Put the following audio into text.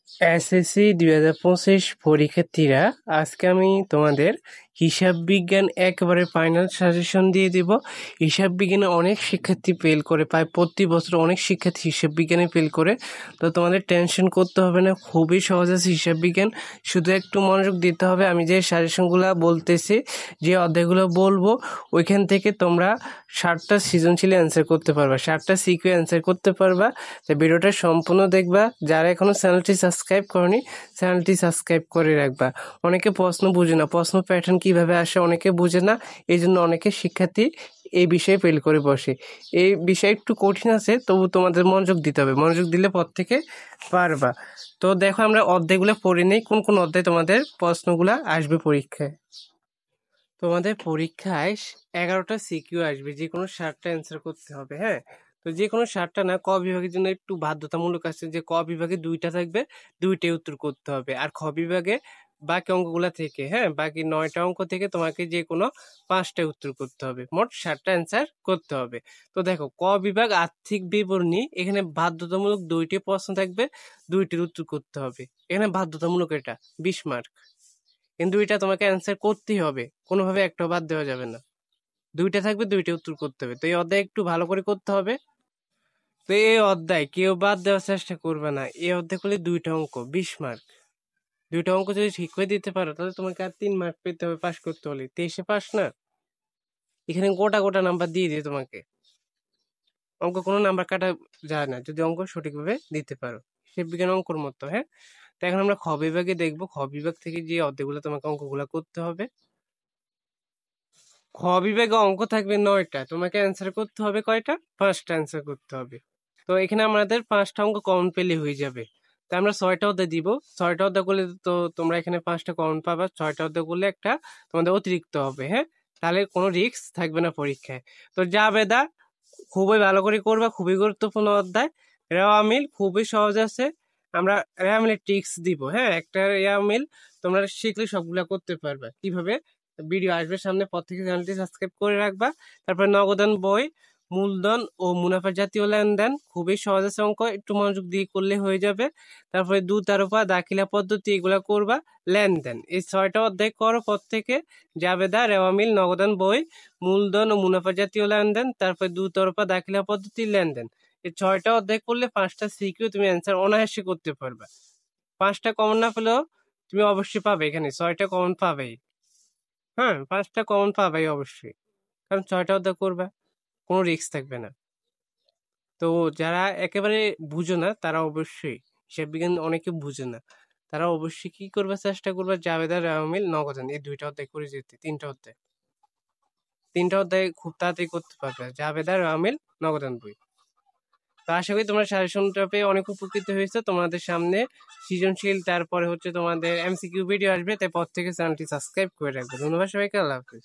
SSC 2025 পরীক্ষার্থীরা, আজকে আমি তোমাদের হিসাব বিজ্ঞান একেবারে ফাইনাল সাজেশন দিয়ে দিব। হিসাব বিজ্ঞানে অনেক শিক্ষার্থী ফেল করে, প্রায় প্রতি বছর অনেক শিক্ষার্থী হিসাব বিজ্ঞানে ফেল করে। তো তোমাদের টেনশন করতে হবে না, খুবই সহজ আছে হিসাব বিজ্ঞান, শুধু একটু মনোযোগ দিতে হবে। আমি যে সাজেশনগুলো বলতেছি, যে অধ্যায়গুলো বলবো, ওইখান থেকে তোমরা 60টা সৃজনশীল অ্যান্সার করতে পারবা, 60টা সিকিউ অ্যান্সার করতে পারবা। তো ভিডিওটা সম্পূর্ণ দেখবা। যারা এখনো চ্যানেলটি সাবস্ক্রাইব করনি, চ্যানেলটি সাবস্ক্রাইব করে রাখবা। অনেকে প্রশ্ন বুঝে না, প্রশ্ন প্যাটার্ন কিভাবে আসে অনেকে বুঝে না, এই জন্য অনেকে শিক্ষার্থী এই বিষয়ে ফেল করে বসে। এই বিষয় একটু কঠিন আছে, তবু তোমাদের মনোযোগ দিতে হবে, মনোযোগ দিলে পর থেকে পারবা। তো দেখো, আমরা অধ্যায়গুলো পড়ে নেই, কোন কোন অধ্যায় তোমাদের প্রশ্নগুলো আসবে পরীক্ষায়। তোমাদের পরীক্ষায় 11টা সিকিউ আসবে, যে কোনো 60টা অ্যান্সার করতে হবে। হ্যাঁ, তো যে কোনো 60টা না, ক বিভাগের জন্য একটু বাধ্যতামূলক আছে যে ক বিভাগে 2টা থাকবে, 2টাই উত্তর করতে হবে। আর খ বিভাগে বাকি অঙ্কগুলা থেকে, হ্যাঁ, বাকি 9টা অঙ্ক থেকে তোমাকে যে কোনো 5টা উত্তর করতে হবে, মোট 60টা অ্যান্সার করতে হবে। তো দেখো, ক বিভাগ আর্থিক বিবরণী, এখানে বাধ্যতামূলক 2টি প্রশ্ন থাকবে, 2টির উত্তর করতে হবে। এখানে বাধ্যতামূলক, এটা 20 মার্ক, কিন্তু এটা তোমাকে অ্যান্সার করতেই হবে, কোনোভাবে একটা বাদ দেওয়া যাবে না। 2টা থাকবে, 2টা উত্তর করতে হবে। তো এই অধ্যায় একটু ভালো করে করতে হবে। তো এই অধ্যায় কেউ বাদ দেওয়ার চেষ্টা করবে না। এই অধ্যায় করলে 2টা অঙ্ক 20 মার্ক, 2টা অঙ্ক যদি ঠিক করে দিতে পারো, তাহলে তোমাকে আর 3 মার্ক পেতে হবে পাস করতে হলে। 23-এ পাস না, এখানে গোটা গোটা নাম্বার দিয়ে দিই তোমাকে। অঙ্ক কোনো নাম্বার কাটা যায় না যদি অঙ্ক সঠিকভাবে দিতে পারো, হিসেব বিজ্ঞান অঙ্কর মতো। হ্যাঁ, তো এখন আমরা খ বিভাগে দেখবো। খ বিভাগ থেকে যে অধ্যায়গুলো তোমাকে অঙ্কগুলো করতে হবে। খ বিভাগে অঙ্ক থাকবে 9টা, তোমাকে অ্যান্সার করতে হবে কয়টা? 5টা অ্যান্সার করতে হবে। তো এখানে আমাদের 5টা অঙ্ক কমন পেলে হয়ে যাবে। তো আমরা 6টা অধ্যায় দিব, 6টা অধ্যায় করলে তো তোমরা এখানে 5টা কমন পাবা, 6টা অধ্যায় করলে একটা তোমাদের অতিরিক্ত হবে। হ্যাঁ, তাহলে কোনো রিস্ক থাকবে না পরীক্ষায়। তো জাবেদা খুবই ভালো করে করবা, খুবই গুরুত্বপূর্ণ অধ্যায়। রেওয়া মিল খুবই সহজ আছে, আমরা রেওয়া মিলের ট্রিক্স দিব। হ্যাঁ, একটা রেওয়া মিল তোমরা শিখলে সবগুলা করতে পারবা। কিভাবে? ভিডিও আসবে সামনে, পর থেকে চ্যানেলটি সাবস্ক্রাইব করে রাখবা। তারপরে নগদান বই, মূলধন ও মুনাফা জাতীয় লেনদেন, খুবই সহজ আছে অঙ্ক, একটু মনোযোগ দিয়ে করলে হয়ে যাবে। তারপরে দুতারফা দাখিলা পদ্ধতি, এগুলা করবা। লেনদেন, এই 6টা অধ্যায় করো পর থেকে। জাবেদা, রেওয়া মিল, নগদান বই, মূলধন ও মুনাফা জাতীয় লেনদেন, তারপরে দুতরফা দাখিলা পদ্ধতি, লেনদেন, এই 6টা অধ্যায় করলে 5টা সিকিউ তুমি অ্যান্সার অনায়াসে করতে পারবা। 5টা কমন না পেলেও তুমি অবশ্যই পাবে, এখানে 6টা কমন পাবেই। হ্যাঁ, 5টা কমন পাবেই অবশ্যই, কারণ 6টা অধ্যায় করবা, কোনো রিস্ক থাকবে না। তো যারা একেবারে বুঝো না, তারা অবশ্যই, হিসাব বিজ্ঞান অনেকে বুঝে না, তারা অবশ্যই কি করবে, চেষ্টা করবে জাবেদা, রেওয়া মিল, নগদান, এই 2টা অধ্যায় করে যেতে। 3টা অধ্যায় খুব তাড়াতাড়ি করতে পারবে, জাবেদা, রেওয়া মিল, নগদান বই। তো আশা করি তোমরা সাজেশনটা পেয়ে অনেক উপকৃত হয়েছে। তোমাদের সামনে সৃজনশীল, তারপরে হচ্ছে তোমাদের এমসিকিউ ভিডিও আসবে, তাই পর থেকে চ্যানেলটি সাবস্ক্রাইব করে রাখবে। ধন্যবাদ সবাইকে, আল্লাহ হাফিজ।